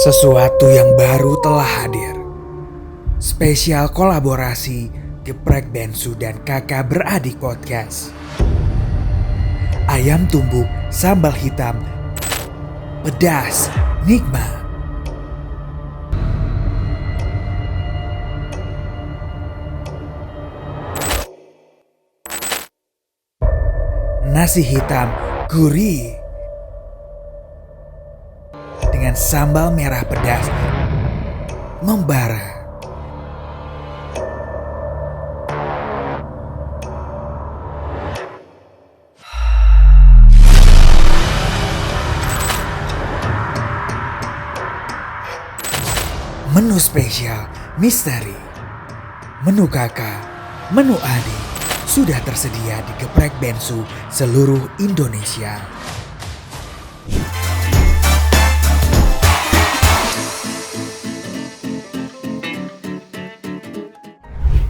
Sesuatu yang baru telah hadir. Spesial kolaborasi Geprek Bensu dan Kakak Beradik Podcast. Ayam tumbuk sambal hitam, pedas, nikmat. Nasi hitam gurih dengan sambal merah pedas membara. Menu spesial misteri, menu kakak, menu adik sudah tersedia di Geprek Bensu seluruh Indonesia.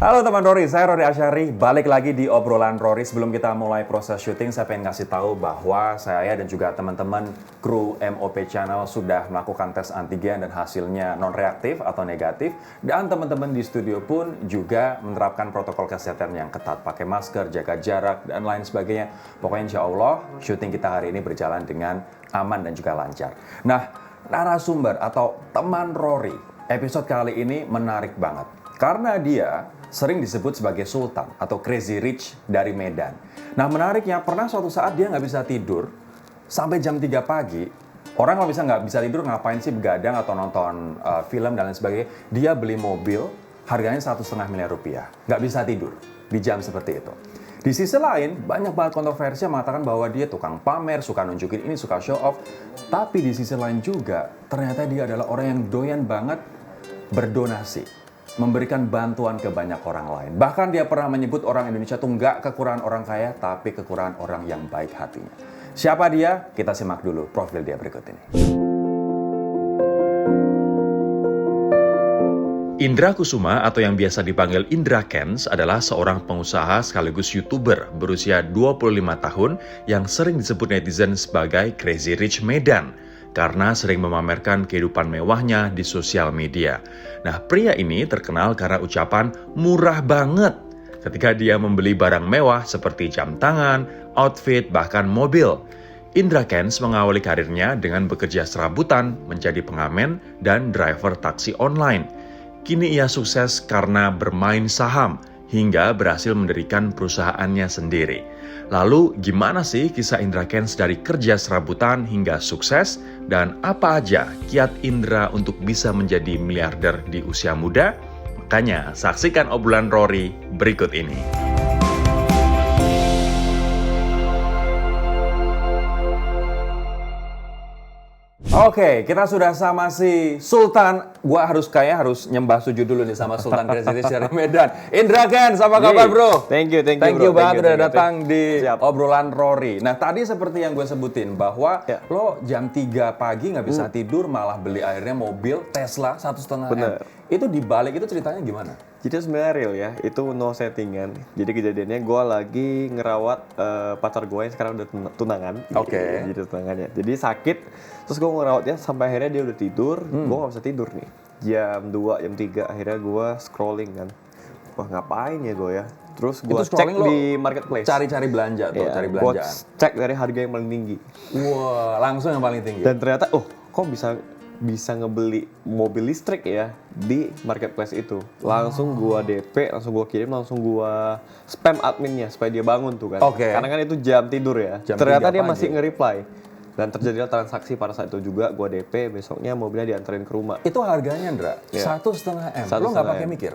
Halo teman Rory, saya Rory Asyari, balik lagi di obrolan Rory. Sebelum kita mulai proses syuting, saya pengen ngasih tahu bahwa saya dan juga teman-teman kru MOP Channel sudah melakukan tes antigen dan hasilnya non-reaktif atau negatif. Dan teman-teman di studio pun juga menerapkan protokol kesehatan yang ketat, pakai masker, jaga jarak, dan lain sebagainya. Pokoknya insya Allah syuting kita hari ini berjalan dengan aman dan juga lancar. Nah, narasumber atau teman Rory, episode kali ini menarik banget. Karena dia sering disebut sebagai Sultan atau Crazy Rich dari Medan. Nah menariknya, pernah suatu saat dia nggak bisa tidur sampai jam 3 pagi. Orang kalau nggak bisa tidur ngapain sih, begadang atau nonton film dan lain sebagainya. Dia beli mobil, harganya 1,5 miliar rupiah. Nggak bisa tidur di jam seperti itu. Di sisi lain, banyak banget kontroversi yang mengatakan bahwa dia tukang pamer, suka nunjukin ini, suka show off. Tapi di sisi lain juga, ternyata dia adalah orang yang doyan banget berdonasi, memberikan bantuan ke banyak orang lain. Bahkan dia pernah menyebut orang Indonesia tuh nggak kekurangan orang kaya, tapi kekurangan orang yang baik hatinya. Siapa dia? Kita simak dulu profil dia berikut ini. Indra Kusuma atau yang biasa dipanggil Indra Kents adalah seorang pengusaha sekaligus YouTuber berusia 25 tahun yang sering disebut netizen sebagai Crazy Rich Medan karena sering memamerkan kehidupan mewahnya di sosial media. Nah, pria ini terkenal karena ucapan murah banget ketika dia membeli barang mewah seperti jam tangan, outfit, bahkan mobil. Indra Kents mengawali karirnya dengan bekerja serabutan, menjadi pengamen, dan driver taksi online. Kini ia sukses karena bermain saham, hingga berhasil mendirikan perusahaannya sendiri. Lalu gimana sih kisah Indra Kents dari kerja serabutan hingga sukses? Dan apa aja kiat Indra untuk bisa menjadi miliarder di usia muda? Makanya saksikan obrolan Rory berikut ini. Oke, kita sudah sama si Sultan. Gua harus nyembah sujud dulu nih sama Sultan Crazy Rich dari Medan. Indra Kents, apa kabar bro? Thank you Thank bro. you banget udah datang di Siap. obrolan Rory. Nah tadi seperti yang gue sebutin bahwa lo jam 3 pagi nggak bisa tidur, malah beli akhirnya mobil Tesla 1,5 M. Bener. Itu dibalik itu ceritanya gimana? Jadi sebenarnya real ya, itu no settingan. Jadi kejadiannya gue lagi ngerawat pacar gue yang sekarang udah tunangan. Oke. Jadi tunangannya. Jadi sakit, terus gue ngerawatnya sampai akhirnya dia udah tidur. Gue gak bisa tidur nih. Jam 2, jam 3 akhirnya gue scrolling kan. Wah ngapain ya gue ya? Terus gue cek di marketplace. Cari-cari belanja tuh, cari belanjaan. Gue cek dari harga yang paling tinggi. Wah, langsung yang paling tinggi. Dan ternyata, kok bisa ngebeli mobil listrik ya di marketplace itu. Langsung gua DP, langsung gua kirim, langsung gua spam adminnya supaya dia bangun tuh kan. Oke. Karena kan itu jam tidur ya. Jam Ternyata 3 dia pagi. masih nge-reply. Dan terjadilah transaksi pada saat itu juga, gua DP, besoknya mobilnya dianterin ke rumah. Itu harganya Ndra, 1,5 M. Lo nggak pakai mikir?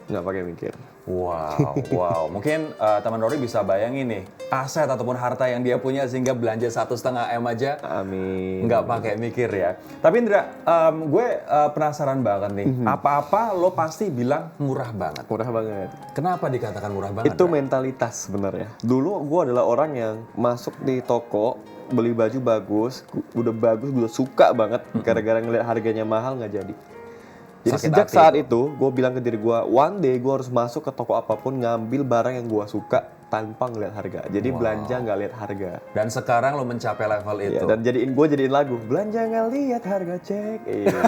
Nggak pakai mikir. Wow. Mungkin teman Rory bisa bayangin nih, aset ataupun harta yang dia punya sehingga belanja 1,5 M aja. Amin. Nggak pakai mikir ya. Tapi Indra, gue penasaran banget nih. Apa-apa lo pasti bilang murah banget. Murah banget. Kenapa dikatakan murah banget? Itu Ndra? mentalitas sebenarnya. Dulu gua adalah orang yang masuk di toko, beli baju bagus, udah bagus, gue suka banget. Gara-gara ngeliat harganya mahal nggak jadi. Jadi Sakit sejak hati saat itu. itu, gue bilang ke diri gue, one day gue harus masuk ke toko apapun, ngambil barang yang gue suka, tanpa ngeliat harga. Jadi belanja nggak lihat harga. Dan sekarang lo mencapai level itu. Iya, dan jadiin lagu belanja nggak lihat harga cek. Iya.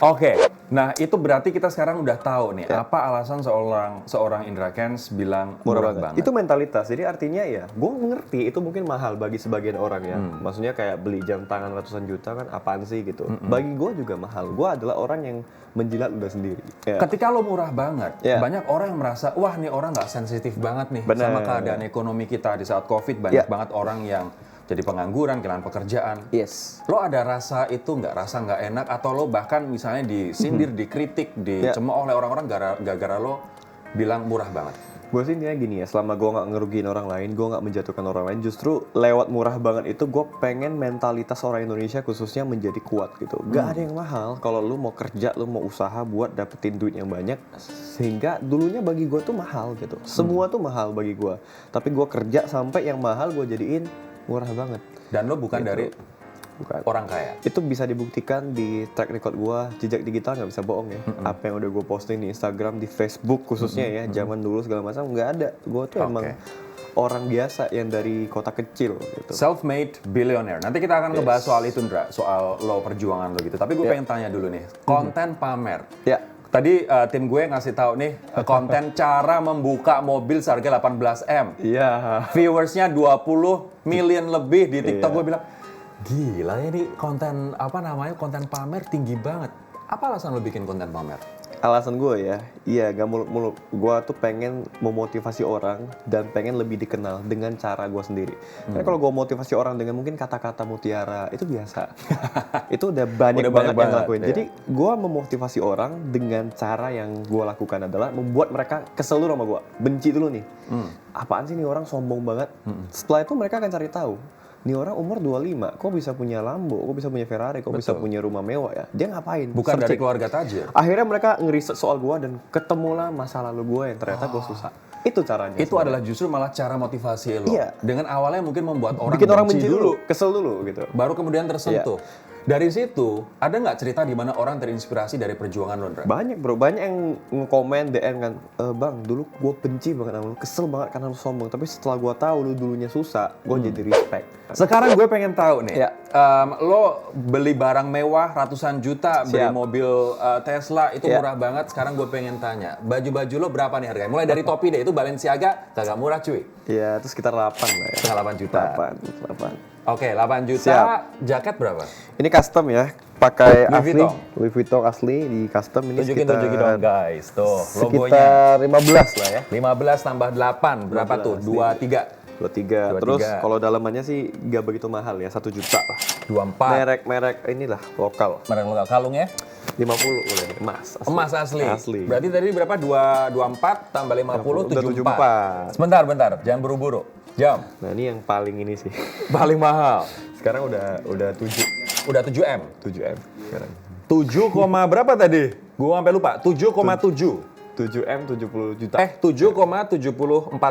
Oke, nah itu berarti kita sekarang udah tahu nih apa alasan seorang Indra Kents bilang murah banget. Itu mentalitas. Jadi artinya ya, gue mengerti itu mungkin mahal bagi sebagian orang ya. Maksudnya kayak beli jam tangan ratusan juta kan apaan sih gitu. Bagi gue juga mahal. Gue adalah orang yang menjilat udah sendiri. Ya. Ketika lo murah banget, banyak orang yang merasa wah nih orang nggak sensitif banget nih sama keadaan ekonomi kita di saat COVID. Banyak banget orang yang jadi pengangguran, kehilangan pekerjaan. Yes. Lo ada rasa itu rasa nggak enak atau lo bahkan misalnya disindir, dikritik, dicemooh oleh orang-orang gara-gara lo bilang murah banget? Gue sih intinya gini ya, selama gue nggak ngerugiin orang lain, gue nggak menjatuhkan orang lain, justru lewat murah banget itu gue pengen mentalitas orang Indonesia khususnya menjadi kuat gitu. Gak ada yang mahal kalau lu mau kerja, lu mau usaha buat dapetin duit yang banyak, sehingga dulunya bagi gue tuh mahal gitu. Semua tuh mahal bagi gue, tapi gue kerja sampai yang mahal gue jadiin murah banget. Dan lo bukan dari orang kaya. Itu bisa dibuktikan di track record gua, jejak digital nggak bisa bohong ya. Apa yang udah gue posting di Instagram, di Facebook khususnya ya, zaman dulu segala macam nggak ada. Gue tuh emang orang biasa yang dari kota kecil gitu. Self-made billionaire. Nanti kita akan ngebahas soal itu, Ndra, soal lo perjuangan lo gitu. Tapi gue pengen tanya dulu nih, konten pamer. Tadi tim gue ngasih tahu nih konten cara membuka mobil seharga 18M. Viewersnya 20 million lebih di TikTok. Gue bilang, gila ya ini konten konten pamer tinggi banget. Apa alasan lo bikin konten pamer? Alasan gue ya, iya gak muluk-muluk. Gue tuh pengen memotivasi orang dan pengen lebih dikenal dengan cara gue sendiri. Karena kalau gue motivasi orang dengan mungkin kata-kata mutiara, itu biasa. Itu udah banyak banget yang ngelakuin. Ya. Jadi gue memotivasi orang dengan cara yang gue lakukan adalah membuat mereka kesel dulu sama gue. Benci dulu nih. Apaan sih nih orang sombong banget. Setelah itu mereka akan cari tahu. Nih orang umur 25, kok bisa punya Lambo, kok bisa punya Ferrari, kok bisa punya rumah mewah ya? Dia ngapain? Bukan dari keluarga tajir. Akhirnya mereka ngeriset soal gua dan ketemulah masa lalu gua yang ternyata gua susah. Itu caranya. Itu adalah justru malah cara motivasi lo. Dengan awalnya mungkin membuat orang bikin orang benci dulu, kesel dulu gitu. Baru kemudian tersentuh. Dari situ, ada nggak cerita di mana orang terinspirasi dari perjuangan lo, Ndra? Banyak bro, banyak yang nge-komen, DM kan, Bang, dulu gue benci banget sama lu, kesel banget karena lu sombong, tapi setelah gue tahu lu dulunya susah, gue jadi respect. Sekarang gue pengen tahu nih, lo beli barang mewah ratusan juta, beli mobil Tesla, itu murah banget, sekarang gue pengen tanya, baju-baju lo berapa nih harganya? Mulai dari topi deh, itu Balenciaga, kagak murah cuy. Iya, itu sekitar 8 lah ya. Setengah 8 juta. 8. Oke, 8 juta, jaket berapa? Ini custom ya, pakai Louis asli, Vuitton. Louis Vuitton asli di custom ini Tunjukin dong guys, tuh sekitar logonya. 15 lah ya. 15 tambah 8, berapa tuh? 23. 23. Terus kalau dalamannya sih nggak begitu mahal ya, 1 juta lah. 24. Merek inilah lokal. Merek lokal. Kalungnya? 50 boleh nih, emas. Emas asli. Asli. Berarti tadi berapa? 24 tambah 50, 74. Sebentar, jangan buru-buru. Jam. Nah ini yang paling ini sih. Paling mahal. Sekarang udah 7. Udah 7M. 7M sekarang. 7, berapa tadi? Gua sampai lupa. 7,7. 7M 70 juta. 7,74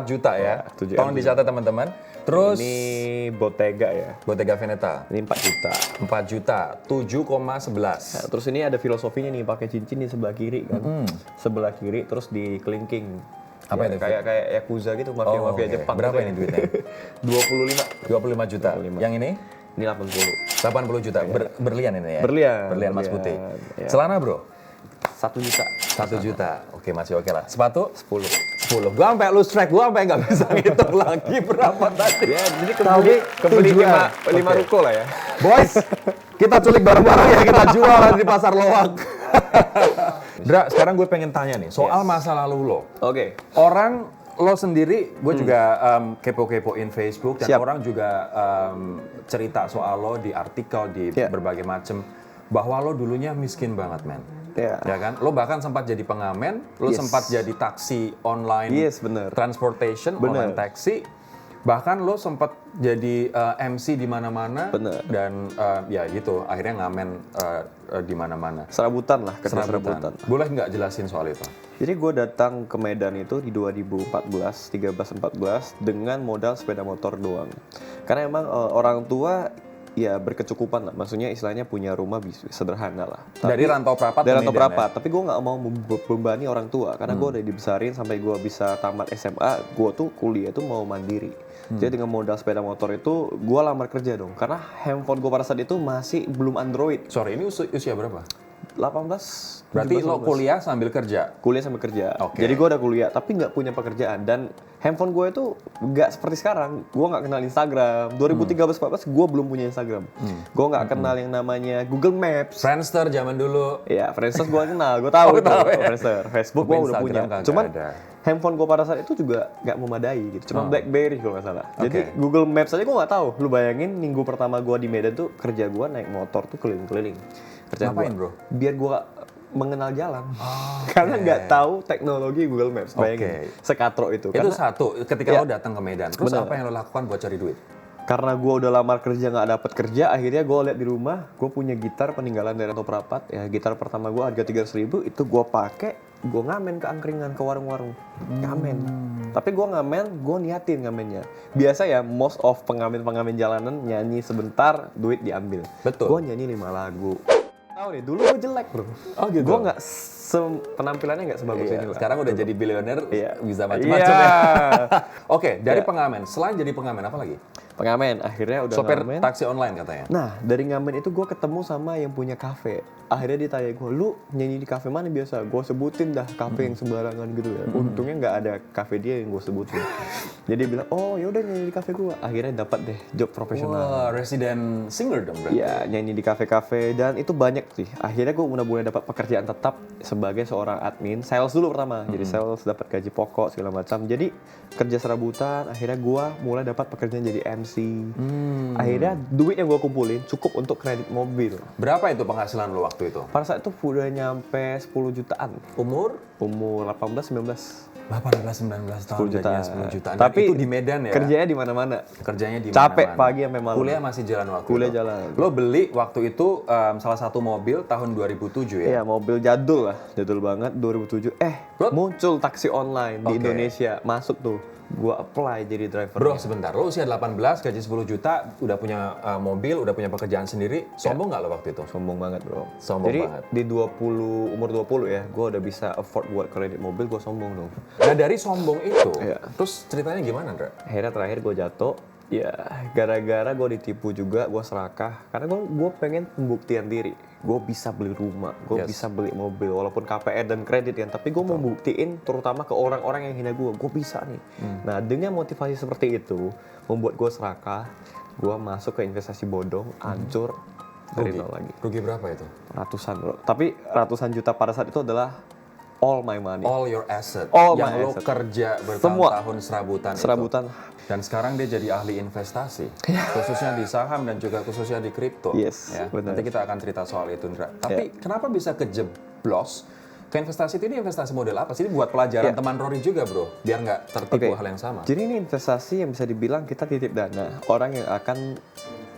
juta ya. 7M. Tolong dicatat teman-teman. Terus Ini Bottega ya. Bottega Veneta. Ini 4 juta. 4 juta. 7,11. Nah, terus ini ada filosofinya nih, pakai cincin di sebelah kiri kan. Sebelah kiri terus di kelingking. Apa itu? Kayak Yakuza gitu, mafia Jepang. Berapa gitu ini ya. duitnya? 25 juta. 25. Yang ini? Ini 80. 80 juta. Berlian ini ya? Berlian emas putih. ya. Celana bro? 1 juta. 1 juta. Oke, masih oke lah. Sepatu? 10. 10. Gua sampai lose track, gua sampai nggak bisa ngitung lagi berapa tadi. Ya, jadi kebeli 5 ruko lah ya. Boys, kita culik barang-barang ya, kita jual di pasar Lowak. Dra, sekarang gue pengen tanya nih, soal masa lalu lo. Oke. Orang lo sendiri, gue juga kepo-kepoin Facebook, dan orang juga cerita soal lo di artikel, di berbagai macem, bahwa lo dulunya miskin banget, men. Ya kan? Lo bahkan sempat jadi pengamen, lo sempat jadi taksi online, transportation, online taxi. Bahkan lo sempat jadi MC di mana-mana, dan ya gitu, akhirnya ngamen di mana-mana. Serabutan lah, kerja serabutan. Boleh nggak jelasin soal itu? Jadi gue datang ke Medan itu di 2014, 13-14 dengan modal sepeda motor doang. Karena emang orang tua ya berkecukupan lah. Maksudnya istilahnya punya rumah sederhana lah. Dari Rantau Prapat Dari ke Rantau Medan, Prapat. Tapi gue nggak mau membebani orang tua karena gue udah dibesarin sampai gue bisa tamat SMA. Gue tuh kuliah tuh mau mandiri. Jadi dengan modal sepeda motor itu gue lamar kerja dong. Karena handphone gue pada saat itu masih belum Android. Sorry, ini usia berapa? 18. Berarti 17, lo 18. kuliah sambil kerja? Kuliah sambil kerja. Oke. Jadi gue udah kuliah tapi nggak punya pekerjaan dan handphone gue itu nggak seperti sekarang. Gue nggak kenal Instagram. 2013-14 gue belum punya Instagram. Gue nggak kenal yang namanya Google Maps. Friendster zaman dulu. Ya, Friendster gue kenal. Gue tahu itu Friendster. Facebook gue udah punya. Instagram Cuman kagak ada. handphone gue pada saat itu juga nggak memadai gitu. Cuma BlackBerry kalau nggak salah. Oke. Jadi Google Maps aja gue nggak tahu. Lu bayangin minggu pertama gue di Medan tuh kerja gue naik motor tuh keliling-keliling. Kerjaan Ngapain, gua, bro? Biar gue mengenal jalan. Karena nggak tahu teknologi Google Maps. Bayangin. Sekatro itu. Itu Karena, satu, ketika lo datang ke Medan. Terus Bener. apa yang lo lakukan buat cari duit? karena gue udah lamar kerja nggak dapet kerja, akhirnya gue lihat di rumah gue punya gitar peninggalan dari Rantau Prapat. Ya gitar pertama gue harga 300.000 itu gue pakai, gue ngamen ke angkringan, ke warung-warung, ngamen. Tapi gue ngamen, gue niatin ngamennya. Biasa ya, most of pengamen-pengamen jalanan nyanyi sebentar, duit diambil. Betul. Gue nyanyi 5 lagu. Tahu nih, dulu gue jelek bro. Oh gitu? Gue nggak penampilannya nggak sebagus Iya, ini lah. sekarang udah jadi bilioner, Iya. bisa macam-macam Iya. ya. Oke, dari pengamen. Selain jadi pengamen, apa lagi? Pengamen, akhirnya udah Sopir ngamen. taksi online katanya. Nah, dari ngamen itu gue ketemu sama yang punya kafe. Akhirnya dia tanya gue, lu nyanyi di kafe mana biasa? Gue sebutin dah kafe yang sembarangan gitu ya. Untungnya nggak ada kafe dia yang gue sebutin. Jadi dia bilang, oh ya udah nyanyi di kafe gue. Akhirnya dapat deh job profesional. Wah, resident singer dong berarti. Iya, nyanyi di kafe-kafe dan itu banyak sih. Akhirnya gue udah mulai dapat pekerjaan tetap sebagai seorang admin. Sales dulu pertama. Jadi sales dapat gaji pokok segala macam. Jadi kerja serabutan. Akhirnya gue mulai dapat pekerjaan jadi MC. Akhirnya duit yang gue kumpulin cukup untuk kredit mobil. Berapa itu penghasilan lo waktu itu? Pada saat itu udah nyampe 10 jutaan. Umur? Umur 18-19. 18-19 tahun 10 juta. gajinya 10 jutaan. Tapi Dan itu di Medan ya? Kerjanya di mana-mana. Kerjanya di Capek mana-mana. pagi sampai malam. Kuliah masih jalan waktu Kuliah itu? jalan. Lo beli waktu itu salah satu mobil tahun 2007 ya? Iya, mobil jadul lah. Jadul banget 2007. Bro. Muncul taksi online di Oke. Indonesia. Masuk tuh. Gua apply jadi driver. Bro, sebentar. Lo usia 18, gaji 10 juta, udah punya mobil, udah punya pekerjaan sendiri. Sombong nggak lo waktu itu? Sombong banget bro. Sombong Jadi banget. di umur 20 ya, gue udah bisa afford buat kredit mobil, gue sombong dong. Nah dari sombong itu, Iya. terus ceritanya gimana, Ndra? Akhirnya terakhir gue jatuh, ya gara-gara gue ditipu juga, gue serakah. Karena gue pengen pembuktian diri. Gue bisa beli rumah, gue Yes. bisa beli mobil, walaupun KPR dan kredit kan. Tapi gue mau buktiin terutama ke orang-orang yang hina gue bisa nih. Nah dengan motivasi seperti itu, membuat gue serakah, gue masuk ke investasi bodong, hancur, dari nol lagi. Rugi berapa itu? Ratusan bro. Tapi ratusan juta pada saat itu adalah all my money. All your asset. All yang my lo asset. kerja Semua. bertahun-tahun serabutan, Serabutan. itu. Dan sekarang dia jadi ahli investasi, khususnya di saham dan juga khususnya di kripto. Yes, ya. benar. Nanti kita akan cerita soal itu, Ndra. Tapi kenapa bisa kejeblos ke investasi itu? Ini investasi model apa sih? Ini buat pelajaran teman Rory juga, bro, biar nggak tertipu Oke. hal yang sama. Jadi ini investasi yang bisa dibilang kita titip dana orang yang akan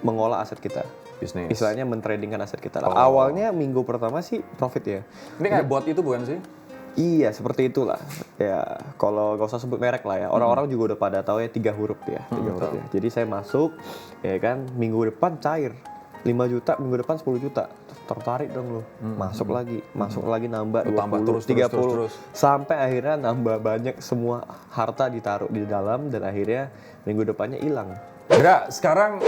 mengolah aset kita. Bisnis. Istilahnya mentradingkan aset kita. Oh. Awalnya minggu pertama sih profit ya. Ini kayak bot itu bukan sih? Iya, seperti itulah. Ya, kalau gak usah sebut merek lah ya. Orang-orang juga udah pada tahu ya 3 huruf ya, 3 huruf ya. Jadi saya masuk, ya kan, minggu depan cair. 5 juta, minggu depan 10 juta. Tertarik dong lo. Masuk lagi nambah 20, Tambah terus, 30. terus. Sampai akhirnya nambah banyak, semua harta ditaruh di dalam dan akhirnya minggu depannya hilang. Ndra, sekarang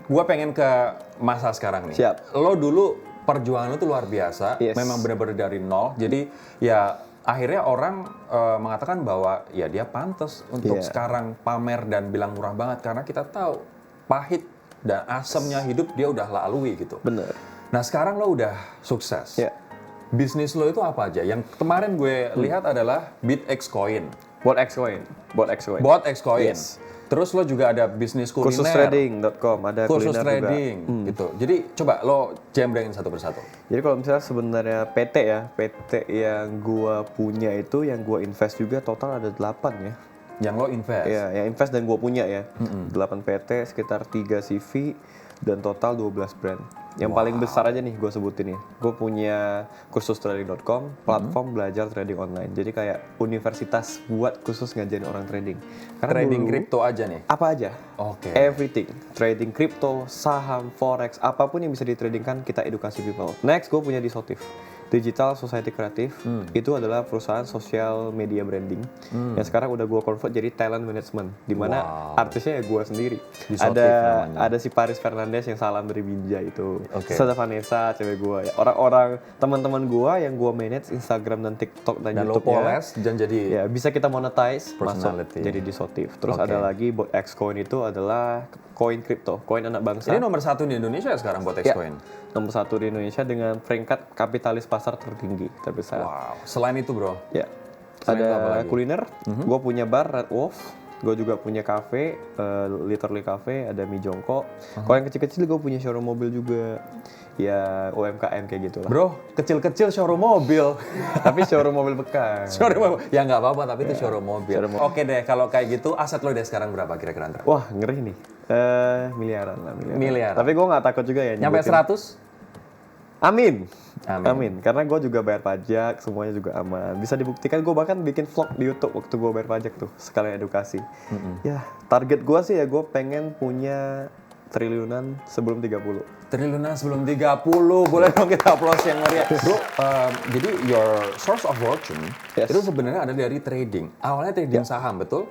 gue pengen ke masa sekarang nih. Siap. Lo dulu perjuangan lo tuh luar biasa, Yes. memang benar-benar dari nol. Jadi ya akhirnya orang mengatakan bahwa ya dia pantas untuk Iya. sekarang pamer dan bilang murah banget karena kita tahu pahit dan asamnya hidup dia udah lalui gitu. Bener. Nah sekarang lo udah sukses. Ya. Bisnis lo itu apa aja? Yang kemarin gue lihat adalah BitX Coin. Bot Xcoin. Bot X Coin. Yes. Terus lo juga ada bisnis kuliner. KhususTrading.com, ada Kursus kuliner trading juga. gitu. Jadi coba lo jembrengin satu persatu. Jadi kalau misalnya sebenarnya PT ya, PT yang gua punya itu, yang gua invest juga total ada 8 ya. Yang lo invest. Ya, yang invest dan gua punya ya. 8 PT, sekitar 3 CV. dan total 12 brand. Yang paling besar aja nih gue sebutin ya. Gue punya kursustrading.com, platform belajar trading online. Jadi kayak universitas buat khusus ngajarin orang trading. Karena Trading dulu, kripto aja nih? apa aja. Oke. Everything. Trading kripto, saham, forex, apapun yang bisa ditradingkan kita edukasi people. Next gue punya Disotif. Digital Society Kreatif. Itu adalah perusahaan sosial media branding. Yang sekarang udah gue convert jadi talent management. Dimana artisnya ya gue sendiri. Disotif namanya. Ada si Paris Fernandes yang salam dari Binjai itu. Oke. Ada Vanessa cewek gue ya. Orang-orang teman-teman gue yang gue manage Instagram dan TikTok dan Dan lo YouTube-nya. poles dan jadi Ya, bisa kita monetize masuk Personality. jadi Disotif. Terus Oke. ada lagi bot Xcoin itu adalah koin kripto, koin anak bangsa. ini nomor 1 di Indonesia sekarang buat Ya, Xcoin. nomor 1 di Indonesia dengan peringkat kapitalis pasar tertinggi terbesar. Wow. Selain itu bro, Ya. Selain itu apa Ada lagi? kuliner, gue punya bar Red Wolf, gue juga punya cafe, Literally Cafe, ada mie jongkok. Kalau yang kecil-kecil gue punya showroom mobil juga, ya UMKM kayak gitu lah. bro kecil-kecil showroom mobil. Tapi showroom mobil bekas. Showroom mobil. Ya nggak apa-apa, tapi itu showroom mobil. Showroom mobil. Oke deh, kalau kayak gitu aset lo deh sekarang berapa kira-kira Andra? Wah ngeri nih, miliaran lah miliaran. Miliaran. Tapi gue nggak takut juga ya. Nyampe nyebutin. 100? Amin. Amin. Amin. Karena gue juga bayar pajak, semuanya juga aman. Bisa dibuktikan, gue bahkan bikin vlog di YouTube waktu gue bayar pajak tuh, sekalian edukasi. Ya, target gue sih ya gue pengen punya triliunan sebelum 30. Triliunan sebelum 30, boleh dong kita applause yang meriah. Bro, jadi your source of fortune Yes. itu sebenarnya ada dari trading. Awalnya trading saham, betul?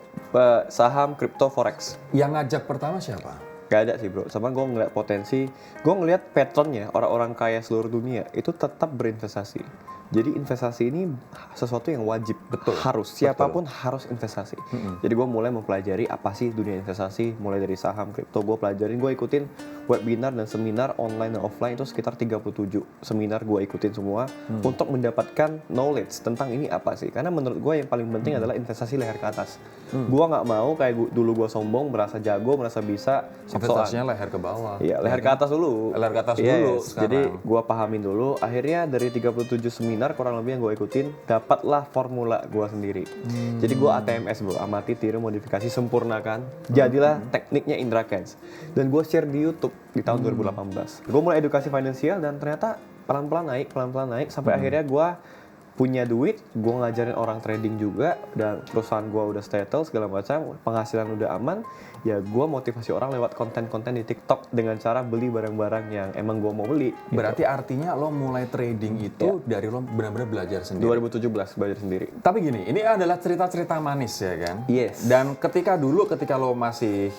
Saham, kripto, forex. Yang ngajak pertama siapa? Gak ada sih bro, sama gue ngeliat potensi, gue ngeliat patternnya orang-orang kaya seluruh dunia itu tetap berinvestasi. Jadi investasi ini sesuatu yang wajib, Betul, harus, siapapun harus investasi. Jadi gue mulai mempelajari apa sih dunia investasi, mulai dari saham, kripto, gue pelajarin, gue ikutin webinar dan seminar online dan offline itu sekitar 37 seminar gue ikutin semua untuk mendapatkan knowledge tentang ini apa sih. Karena menurut gue yang paling penting adalah investasi leher ke atas. Gue nggak mau kayak dulu gue sombong, merasa jago, merasa bisa, sok-sokan. Investasinya leher ke bawah. Iya, leher ke atas dulu. Leher ke atas dulu Yes, sekarang. jadi gua pahamin dulu. Akhirnya dari 37 seminar kurang lebih yang gue ikutin, dapatlah formula gua sendiri. Jadi gua ATMS bro, amati, tiru, modifikasi, sempurnakan. Jadilah tekniknya Indra Kens. Dan gua share di YouTube di tahun 2018. Gua mulai edukasi finansial dan ternyata pelan-pelan naik, sampai akhirnya gua punya duit, gue ngajarin orang trading juga, dan perusahaan gue udah settle segala macam, penghasilan udah aman, ya gue motivasi orang lewat konten-konten di TikTok dengan cara beli barang-barang yang emang gue mau beli. Berarti artinya lo mulai trading itu dari lo benar-benar belajar sendiri. 2017 belajar sendiri. Tapi gini, ini adalah cerita-cerita manis ya kan? Yes. Dan ketika lo masih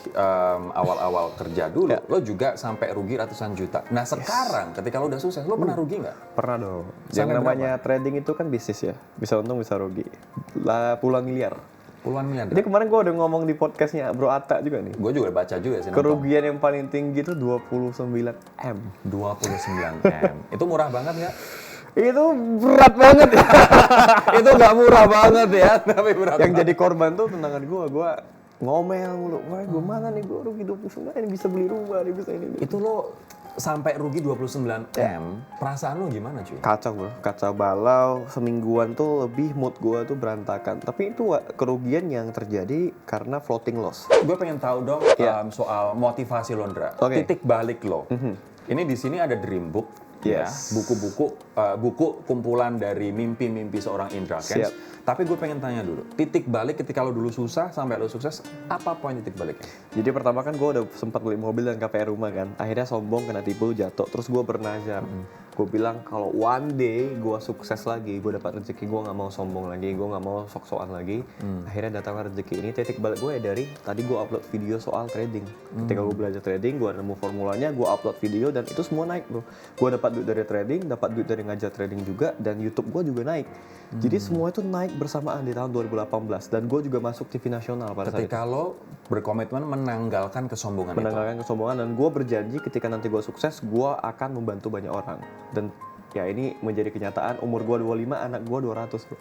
awal-awal kerja dulu, lo juga sampai rugi ratusan juta. Nah sekarang ketika lo udah sukses, lo pernah rugi nggak? Pernah dong. Sampai Yang namanya trading itu kan bisnis ya, bisa untung bisa rugi. Lah puluhan miliar. Puluhan miliar. Jadi kemarin gue udah ngomong di podcastnya Bro Atta juga nih. Gue juga baca juga sih. nonton. Kerugian yang paling tinggi itu 29 M. 29 M. Itu murah banget nggak? Itu berat banget ya. Itu nggak murah banget ya, tapi berat. Yang jadi korban tuh tunangan gue ngomel mulu. Wah gue mana nih, gue rugi 29 ini bisa beli rumah, ini bisa ini. Itu lo sampai rugi 29 M, perasaan lo gimana cuy? Kacau bro, kacau balau. Semingguan tuh lebih mood gue tuh berantakan. Tapi itu kerugian yang terjadi karena floating loss. Gue pengen tahu dong soal motivasi lo, Ndra. Oke. Titik balik lo. Ini di sini ada Dream Book, ya, Yes. buku kumpulan dari mimpi-mimpi seorang Indra Kens. Siap. Tapi gue pengen tanya dulu, titik balik ketika lo dulu susah sampai lo sukses, apa poin titik baliknya? Jadi pertama kan gue udah sempat beli mobil dan KPR rumah kan. Akhirnya sombong, kena tipu, jatuh. Terus gue bernazar. Gue bilang kalau one day gue sukses lagi, gue dapat rezeki, gue nggak mau sombong lagi, gue nggak mau sok-sokan lagi. Akhirnya datanglah rezeki ini. Titik balik gue ya dari tadi gue upload video soal trading. Ketika gue belajar trading, gue nemu formulanya, gue upload video dan itu semua naik bro. Gue dapat duit dari trading, dapat duit dari ngajar trading juga, dan YouTube gue juga naik. Jadi semua itu naik bersamaan di tahun 2018 dan gue juga masuk TV nasional pada saat itu. Ketika lo berkomitmen menanggalkan kesombongan itu. Menanggalkan kesombongan, dan gue berjanji ketika nanti gue sukses, gue akan membantu banyak orang. Dan ya ini menjadi kenyataan, umur gue 25, anak gue 200 bro.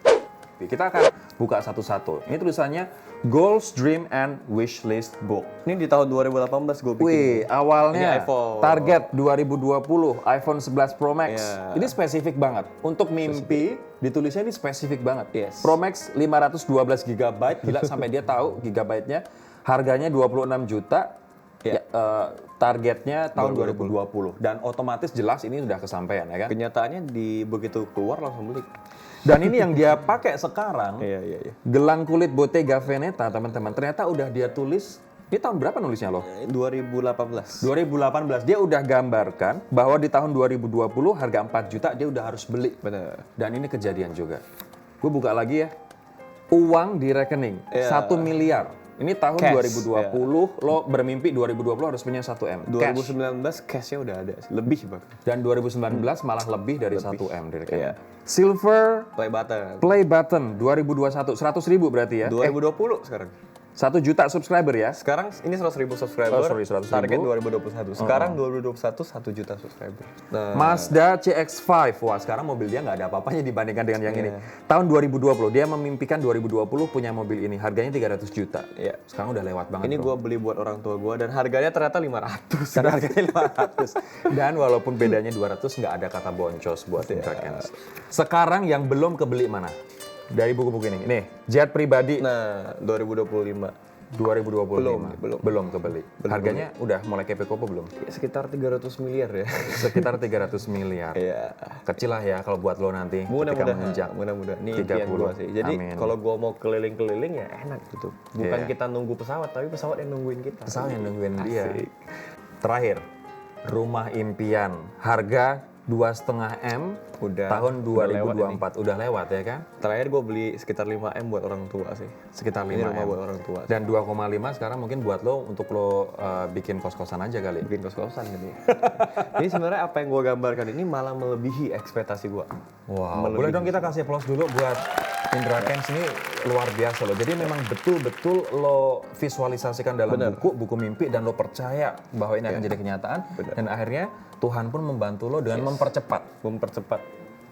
Kita akan buka satu-satu. Ini tulisannya Goals, Dream, and Wish List Book. Ini di tahun 2018 gue bikin. Wih, awalnya Ini iPhone. target 2020 iPhone 11 Pro Max. Yeah. Ini spesifik banget. Untuk mimpi ditulisnya ini spesifik banget. Yes. Pro Max 512 GB, gila sampai dia tahu gigabyte-nya. Harganya 26 juta. Ya, targetnya tahun 2020 dan otomatis jelas ini sudah kesampaian ya kan? Kenyataannya di begitu keluar langsung beli. Dan ini yang dia pakai sekarang, Iya. gelang kulit Bottega Veneta teman-teman. Ternyata udah dia tulis, ini tahun berapa nulisnya loh? 2018. 2018, dia udah gambarkan bahwa di tahun 2020 harga 4 juta dia udah harus beli. Benar. Dan ini kejadian juga. Gue buka lagi ya, uang di rekening, 1 miliar. Ini tahun Cash, 2020, lo bermimpi 2020 harus punya 1 M. Cash. 2019 cashnya udah ada, lebih bahkan. Dan 2019 malah lebih dari 1 M di rekening. Iya. Silver Play button. Play Button 2021, 100 ribu berarti ya? 2020 sekarang. 1 juta subscriber ya? Sekarang ini 100.000 subscriber. Oh, sorry, 100.000. Target 2021. Sekarang 2021 1 juta subscriber. Nah, Mazda CX-5, wah sekarang mobil dia nggak ada apa-apanya dibandingkan dengan yang ini. Tahun 2020, dia memimpikan 2020 punya mobil ini, harganya 300 juta. Iya. Sekarang udah lewat banget ini bro. gue beli buat orang tua gue dan harganya ternyata 500. Karena harganya 500. Dan walaupun bedanya 200, nggak ada kata boncos buat Indra Kents. Sekarang yang belum kebeli mana? Dari buku-buku ini. Nih, jet pribadi Nah, 2025. 2025. Belum kebeli. Harganya udah mulai kepo apa belum? Sekitar 300 miliar ya. Sekitar 300 miliar. Iya. Kecil lah ya kalau buat lo nanti ketika menginjak. Mudah-mudahan. Ini 30. impian gue sih. Jadi Amin. kalau gue mau keliling-keliling ya enak gitu. Bukan Iya. kita nunggu pesawat, tapi pesawat yang nungguin kita. Pesawat yang nungguin dia. Asik. Terakhir, rumah impian. Harga 2,5 M Udah tahun lewat 2024. Udah lewat ya kan? Terakhir gue beli sekitar 5 M buat orang tua sih. Sekitar 5 Ini rumah M. buat orang tua. Dan 2,5 sekarang mungkin buat lo untuk lo bikin kos-kosan aja kali. Bikin kos-kosan gitu. Ini sebenarnya apa yang gue gambarkan ini malah melebihi ekspektasi gue. Wow. Boleh dong kita kasih applause dulu buat Indra Kents ini luar biasa loh. Jadi memang betul-betul lo visualisasikan dalam buku mimpi dan lo percaya bahwa ini akan jadi kenyataan. Dan akhirnya Tuhan pun membantu lo dengan mempercepat.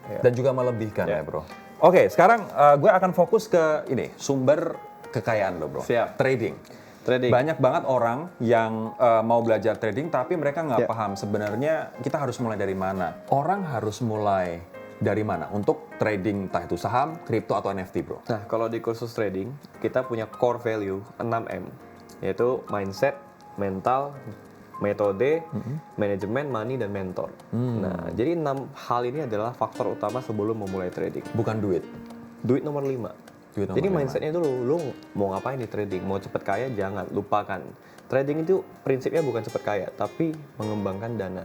Ya. Dan juga melebihkan ya bro. Oke, sekarang gue akan fokus ke ini, sumber kekayaan lo bro. Siap. Trading. Banyak banget orang yang mau belajar trading tapi mereka nggak paham sebenarnya kita harus mulai dari mana. Orang harus mulai dari mana untuk trading entah itu saham, kripto atau NFT bro. Nah, kalau di kursus trading, kita punya core value 6M, yaitu mindset, mental, metode, manajemen, money, dan mentor. Nah, jadi 6 hal ini adalah faktor utama sebelum memulai trading. Bukan duit. Duit nomor 5. Duit nomor Jadi 5. mindsetnya dulu, lu mau ngapain di trading? Mau cepet kaya? Jangan, lupakan. Trading itu prinsipnya bukan cepet kaya, tapi mengembangkan dana.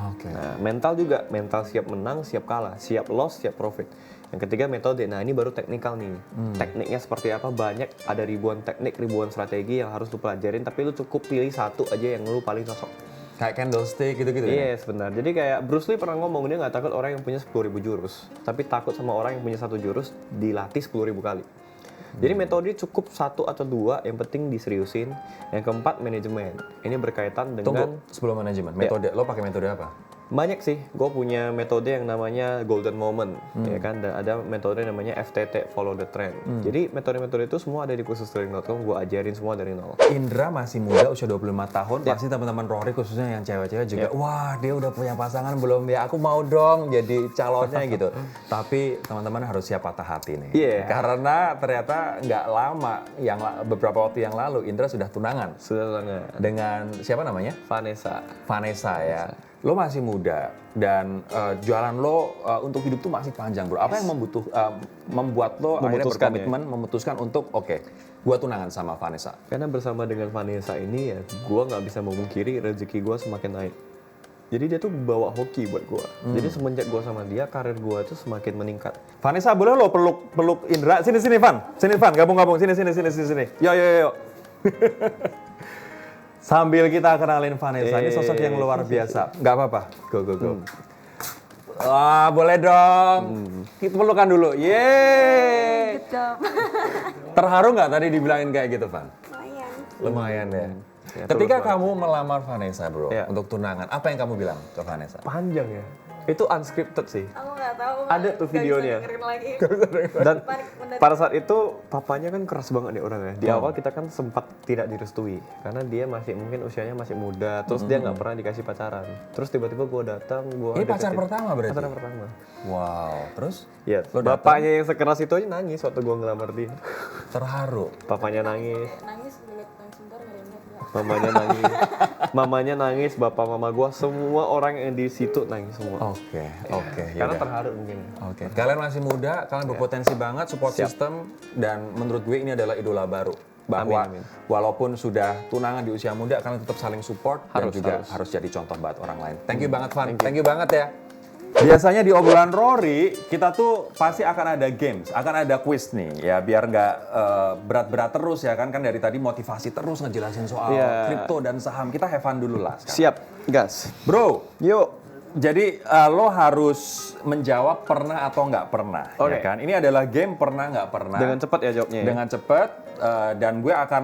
Oke. Nah, mental juga, mental siap menang, siap kalah, siap loss, siap profit. Yang ketiga metode, nah ini baru teknikal nih. Tekniknya seperti apa, banyak, ada ribuan teknik, ribuan strategi yang harus lu pelajarin, tapi lu cukup pilih satu aja yang lu paling cocok. Kayak candlestick gitu-gitu ya? Yes, benar. Jadi kayak Bruce Lee pernah ngomong, dia nggak takut orang yang punya 10.000 jurus, tapi takut sama orang yang punya 1 jurus dilatih 10.000 kali. Jadi metode cukup 1 atau 2, yang penting diseriusin. Yang keempat, manajemen. Ini berkaitan dengan... Tunggu, sebelum manajemen, metode, lo pakai metode apa? Banyak sih, gue punya metode yang namanya golden moment, ya kan, dan ada metode yang namanya FTT, follow the trend. Jadi metode-metode itu semua ada di kursustraining.com, gue ajarin semua dari nol. Indra masih muda, usia 25 tahun, pasti teman-teman Rory khususnya yang cewek-cewek juga, wah dia udah punya pasangan belum ya, aku mau dong jadi calonnya gitu. Tapi teman-teman harus siap patah hati nih, karena ternyata nggak lama, beberapa waktu yang lalu Indra sudah tunangan. Sudah tunangan. Dengan siapa namanya? Vanessa ya. Lo masih muda dan jualan lo untuk hidup tuh masih panjang bro. Apa yang membuat lo akhirnya berkomitmen memutuskan untuk gua tunangan sama Vanessa? Karena bersama dengan Vanessa ini ya, gue nggak bisa memungkiri rezeki gue semakin naik. Jadi dia tuh bawa hoki buat gue. Jadi semenjak gue sama dia, karir gue tuh semakin meningkat. Vanessa boleh lo peluk Indra? Sini Van, gabung, sini. Yo. Sambil kita kenalin Vanessa, ini sosok yang luar biasa. Nggak apa-apa, go. Wah, boleh dong. Kita pelukan dulu. Yeay. Terharu nggak tadi dibilangin kayak gitu, Van? Lumayan ya. Ketika kamu melamar Vanessa, bro, untuk tunangan, apa yang kamu bilang ke Vanessa? Panjang ya. Itu unscripted sih. Aku nggak tahu. Ada tuh videonya. Dan pada saat itu papanya kan keras banget nih orangnya. Di awal kita kan sempat tidak direstui karena dia masih mungkin usianya masih muda. Terus dia nggak pernah dikasih pacaran. Terus tiba-tiba gue datang, Ini pacar pertama berarti? Pacar pertama. Wow. Terus? Iya. Bapaknya yang sekeras itu aja nangis waktu gue ngelamar dia. Terharu. Papanya nangis. Nangis sebentar nggak ada yang lihat. Mamanya nangis, bapak mama gue, semua orang yang di situ nangis semua. Oke. Karena terharu mungkin. Oke. Kalian masih muda, kalian berpotensi banget, support Siap. system, dan menurut gue ini adalah idola baru. Bahwa Amin. walaupun sudah tunangan di usia muda, kalian tetap saling support dan juga harus jadi contoh buat orang lain. Thank you banget, Van. Thank you banget ya. Biasanya di obrolan Rory, kita tuh pasti akan ada games, akan ada quiz nih. Ya biar nggak berat-berat terus ya kan dari tadi motivasi terus ngejelasin soal kripto dan saham. Kita have fun dulu lah sekarang. Siap, gas. Bro, Yuk. jadi lo harus menjawab pernah atau nggak pernah, ya kan? Ini adalah game pernah nggak pernah. Dengan cepat ya jawabnya. Dengan cepat, dan gue akan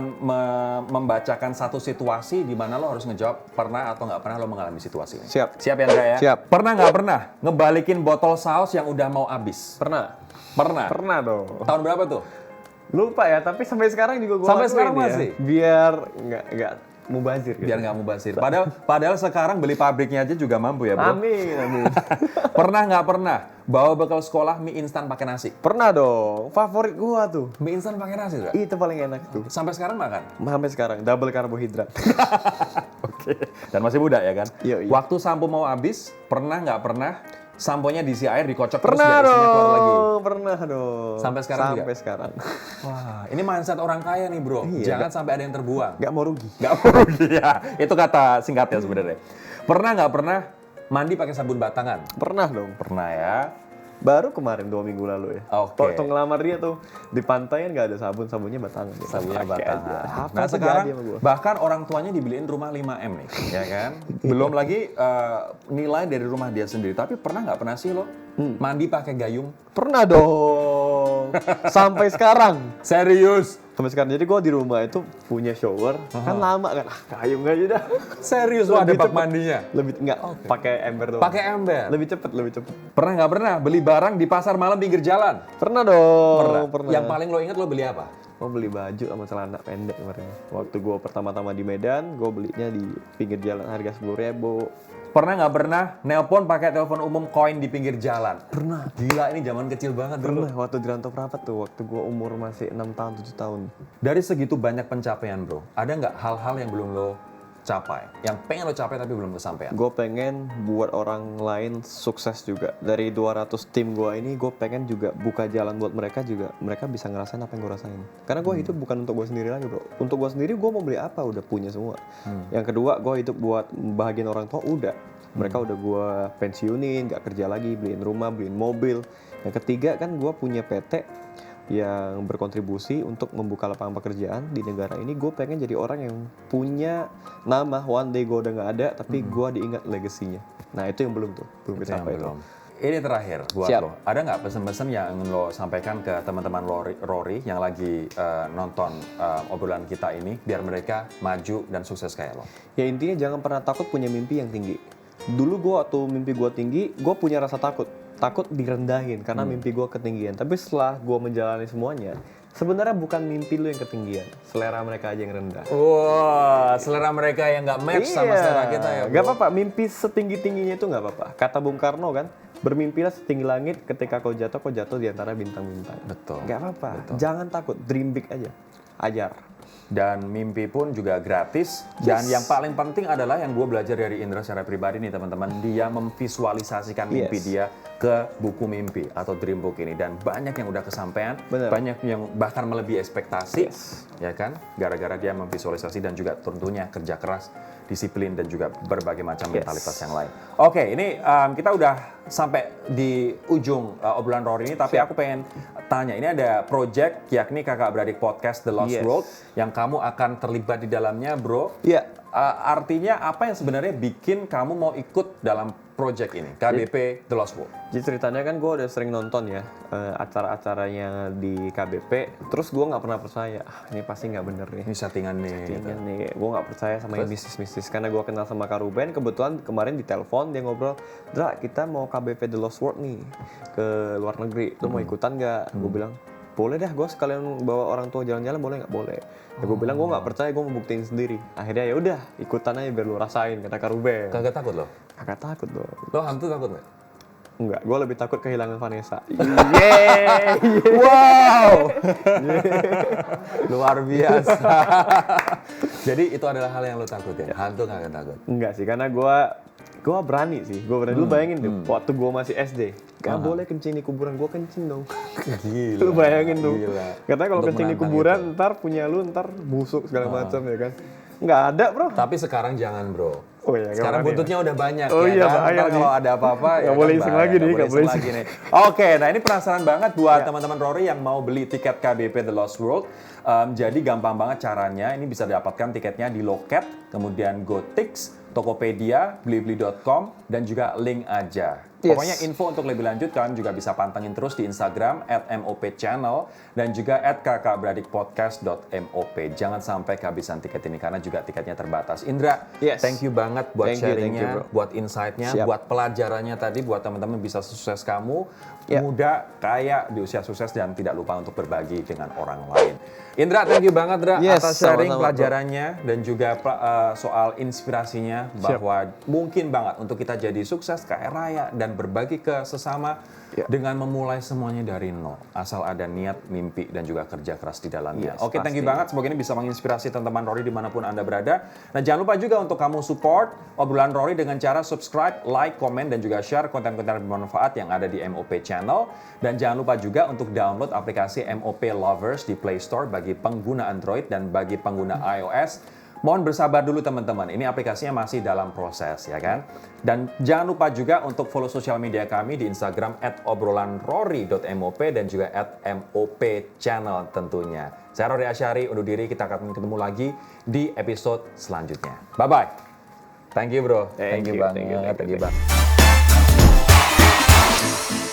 membacakan satu situasi di mana lo harus ngejawab pernah atau nggak pernah lo mengalami situasi ini. Siap. Siap ya Andra ya? Siap. Pernah nggak pernah ngebalikin botol saus yang udah mau habis? Pernah. Pernah. Pernah dong. Tahun berapa tuh? Lupa ya, tapi sampai sekarang juga gue Sampai sekarang masih? Biar nggak mubazir gitu. Biar nggak mubazir. Padahal sekarang beli pabriknya aja juga mampu ya bro. Amin. Pernah nggak pernah bawa bekal sekolah mie instan pakai nasi? Pernah dong. Favorit gua tuh. Mie instan pakai nasi tuh? Itu paling enak tuh. Sampai sekarang makan? Sampai sekarang double karbohidrat. Oke. Dan masih muda ya kan? Iya. Waktu sampo mau habis, pernah nggak pernah samponya diisi air dikocok terus Pernah biar isinya keluar lagi? dong. Pernah dong. Sampai sekarang juga? Sampai sekarang. Wah, ini mindset orang kaya nih bro. Iya, Jangan sampai ada yang terbuang. Nggak mau rugi. Nggak mau rugi ya. Itu kata singkatnya sebenarnya. Pernah nggak pernah mandi pakai sabun batangan? Pernah dong. Pernah ya. Baru kemarin 2 minggu lalu ya. Oke. Waktu ngelamar dia tuh di pantai kan nggak ada sabun, sabunnya batangan. Sabunnya Pakai batangan. aja. Apa Nah tuh sekarang jadi sama gua. bahkan orang tuanya dibeliin rumah 5M nih, ya kan? Belum lagi nilai dari rumah dia sendiri. Tapi pernah nggak pernah sih lo mandi pakai gayung? Pernah dong. Sampai sekarang. Serius? Sampai sekarang. Jadi gue di rumah itu punya shower. Kan lama kan. Kayung aja dah. Serius lo ada Lebih bak cepet. mandinya? Lebih enggak pakai ember doang. Pakai ember? Lebih cepet. Pernah nggak pernah beli barang di pasar malam pinggir jalan? Pernah dong. Pernah. Yang paling lo ingat lo beli apa? Gue beli baju sama celana pendek kemarin. Waktu gue pertama-tama di Medan, gue belinya di pinggir jalan harga 10.000. Pernah nggak pernah nelpon pakai telepon umum koin di pinggir jalan? Pernah. Gila ini zaman kecil banget dulu. Pernah waktu di Rantau Prapat tuh, waktu gue umur masih 6 tahun, 7 tahun. Dari segitu banyak pencapaian bro, ada nggak hal-hal yang belum lo capai? Yang pengen lo capai tapi belum kesampaian? Gue pengen buat orang lain sukses juga. Dari 200 tim gue ini, gue pengen juga buka jalan buat mereka juga. Mereka bisa ngerasain apa yang gue rasain. Karena gue hidup bukan untuk gue sendiri lagi bro. Untuk gue sendiri gue mau beli apa, udah punya semua. Yang kedua, gue hidup buat bahagian orang tua, udah. Mereka udah gue pensiunin, gak kerja lagi, beliin rumah, beliin mobil. Yang ketiga kan gue punya PT yang berkontribusi untuk membuka lapangan pekerjaan di negara ini. Gue pengen jadi orang yang punya nama, one day gue udah gak ada, tapi gue diingat legasinya. Nah itu yang belum tuh, belum kecapai itu. Ini terakhir buat Siap. lo, ada nggak pesan-pesan yang ingin lo sampaikan ke teman-teman Rory yang lagi nonton obrolan kita ini, biar mereka maju dan sukses kayak lo? Ya intinya jangan pernah takut punya mimpi yang tinggi. Dulu gue waktu mimpi gue tinggi, gue punya rasa takut direndahin karena mimpi gue ketinggian. Tapi setelah gue menjalani semuanya, sebenarnya bukan mimpi lu yang ketinggian, selera mereka aja yang rendah. Wah, selera mereka yang nggak match sama selera kita ya bro. Gak apa-apa, mimpi setinggi-tingginya itu gak apa-apa. Kata Bung Karno kan, bermimpilah setinggi langit, ketika kau jatuh di antara bintang-bintang. Betul. Gak apa-apa, jangan takut, dream big aja, ajar. Dan mimpi pun juga gratis. Dan yang paling penting adalah yang gue belajar dari Indra secara pribadi nih teman-teman. Dia memvisualisasikan mimpi dia ke buku mimpi atau dream book ini. Dan banyak yang udah kesampaian, Bener. banyak yang bahkan melebihi ekspektasi. Ya kan? Gara-gara dia memvisualisasi dan juga tentunya kerja keras, disiplin dan juga berbagai macam mentalitas yang lain. Oke, ini kita udah sampai di ujung obrolan Rory ini. Tapi aku pengen tanya, ini ada project yakni Kakak Beradik Podcast The Lost World yang kamu akan terlibat di dalamnya, bro. Iya. Artinya apa yang sebenarnya bikin kamu mau ikut dalam project ini, KBP The Lost World? Jadi ceritanya kan gue udah sering nonton ya acara-acaranya di KBP, terus gue nggak pernah percaya, ini pasti nggak bener nih. Ini settingan nih. Settingan nih, gue nggak percaya sama yang mistis-mistis karena gue kenal sama Kak Ruben, kebetulan kemarin di telepon dia ngobrol, Dra kita mau KBP The Lost World nih ke luar negeri, lu mau ikutan nggak? Gue bilang boleh dah, gue sekalian bawa orang tua jalan-jalan, boleh nggak? Boleh. Ya gue bilang gue nggak percaya, gue mau buktiin sendiri. Akhirnya ya udah ikutan aja biar lu rasain, kata Kak Ruben. Kagak takut lo? Kagak takut dong. Lo hantu takut nggak? Enggak, gue lebih takut kehilangan Vanessa. Wow, luar biasa. Jadi itu adalah hal yang lo takutin. Hantu nggak takut? Enggak sih, karena gue berani sih. Gue berani. Lu bayangin deh, waktu gue masih SD, gak boleh kencing di kuburan. Gue kencing dong. Gila. Lu bayangin tuh. Gila. Katanya kalau Untuk kencing di menantang kuburan, ntar punya lu ntar busuk segala macam ya kan. Nggak ada bro. Tapi sekarang jangan bro. Oh iya, Sekarang nggak buntutnya udah banyak Oh ya iya, kan. bahaya Ntar nih. kalau ada apa-apa Nggak boleh iseng lagi nih, nggak boleh iseng iseng. lagi nih. Oke, nah ini penasaran banget buat teman-teman Rory yang mau beli tiket KBP The Lost World. Jadi gampang banget caranya. Ini bisa dapatkan tiketnya di Loket, kemudian GoTix, Tokopedia, Blibli.com, dan juga link aja. Yes. Pokoknya info untuk lebih lanjut kalian juga bisa pantengin terus di Instagram @MOPchannel dan juga @kakakberadikpodcast.mop. Jangan sampai kehabisan tiket ini karena juga tiketnya terbatas. Indra, Yes. thank you banget buat Thank you, sharingnya, bro. buat insight-nya, Siap. buat pelajarannya tadi, buat teman-teman bisa sukses kamu, Ya. muda, kaya, di usia sukses dan tidak lupa untuk berbagi dengan orang lain. Indra, thank you banget Indra Yes, atas sharing sama-sama, bro. pelajarannya dan juga soal inspirasinya bahwa mungkin banget untuk kita jadi sukses, kaya raya dan berbagi ke sesama dengan memulai semuanya dari nol. Asal ada niat, mimpi dan juga kerja keras di dalamnya. Yes, Oke, thank you pasti. banget. Semoga ini bisa menginspirasi teman-teman Rory dimanapun Anda berada. Nah, jangan lupa juga untuk kamu support obrolan Rory dengan cara subscribe, like, komen, dan juga share konten-konten bermanfaat yang ada di MOP Channel. Dan jangan lupa juga untuk download aplikasi MOP Lovers di Play Store bagi pengguna Android dan bagi pengguna iOS. Mohon bersabar dulu teman-teman, ini aplikasinya masih dalam proses ya kan. Dan jangan lupa juga untuk follow sosial media kami di Instagram @obrolanrory.mop dan juga @MOPchannel tentunya. Saya Rory Asyari, undur diri, kita akan ketemu lagi di episode selanjutnya. Bye-bye. Thank you bro. Thank you, banget. thank you, thank you. Thank you banget.